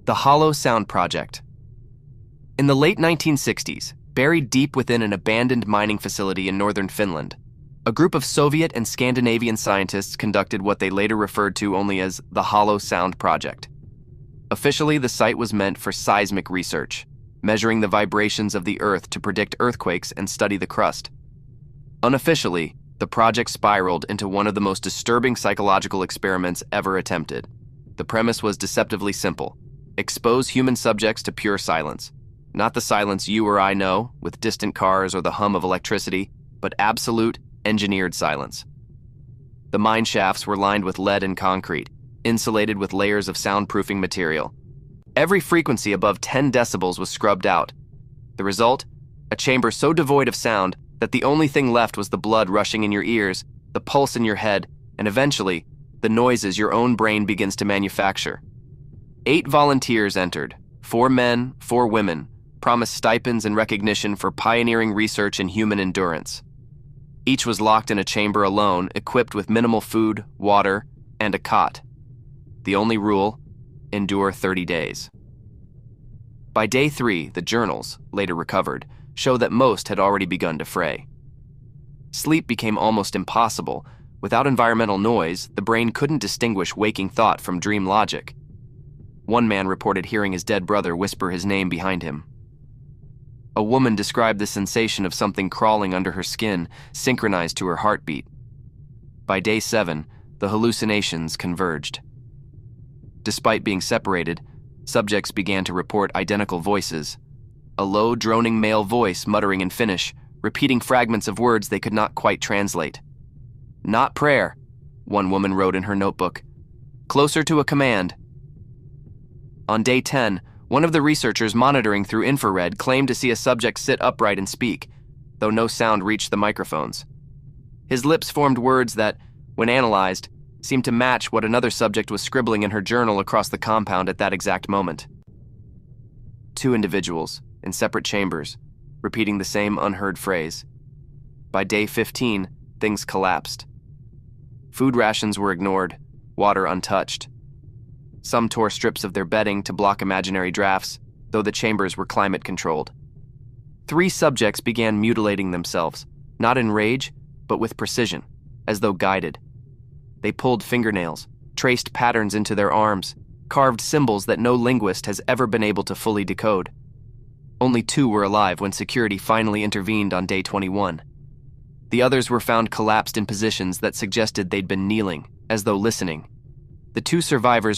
The Hollow Sound Project. In the late 1960s, buried deep within an abandoned mining facility in northern Finland, a group of Soviet and Scandinavian scientists conducted what they later referred to only as the Hollow Sound Project. Officially, the site was meant for seismic research, measuring the vibrations of the Earth to predict earthquakes and study the crust. Unofficially, the project spiraled into one of the most disturbing psychological experiments ever attempted. The premise was deceptively simple: expose human subjects to pure silence. Not the silence you or I know, with distant cars or the hum of electricity, but absolute, engineered silence. The mine shafts were lined with lead and concrete, insulated with layers of soundproofing material. Every frequency above 10 decibels was scrubbed out. The result? A chamber so devoid of sound that the only thing left was the blood rushing in your ears, the pulse in your head, and eventually, the noises your own brain begins to manufacture. 8 volunteers entered, 4 men, 4 women, promised stipends and recognition for pioneering research in human endurance. Each was locked in a chamber alone, equipped with minimal food, water, and a cot. The only rule: endure 30 days. By day 3, the journals, later recovered, show that most had already begun to fray. Sleep became almost impossible. Without environmental noise, the brain couldn't distinguish waking thought from dream logic. One man reported hearing his dead brother whisper his name behind him. A woman described the sensation of something crawling under her skin, synchronized to her heartbeat. By day 7, the hallucinations converged. Despite being separated, subjects began to report identical voices. A low, droning male voice muttering in Finnish, repeating fragments of words they could not quite translate. "Not prayer," one woman wrote in her notebook. "Closer to a command." On day 10, one of the researchers monitoring through infrared claimed to see a subject sit upright and speak, though no sound reached the microphones. His lips formed words that, when analyzed, seemed to match what another subject was scribbling in her journal across the compound at that exact moment. 2 individuals, in separate chambers, repeating the same unheard phrase. By day 15, things collapsed. Food rations were ignored, water untouched. Some tore strips of their bedding to block imaginary drafts, though the chambers were climate-controlled. 3 subjects began mutilating themselves, not in rage, but with precision, as though guided. They pulled fingernails, traced patterns into their arms, carved symbols that no linguist has ever been able to fully decode. Only 2 were alive when security finally intervened on day 21. The others were found collapsed in positions that suggested they'd been kneeling, as though listening. The 2 survivors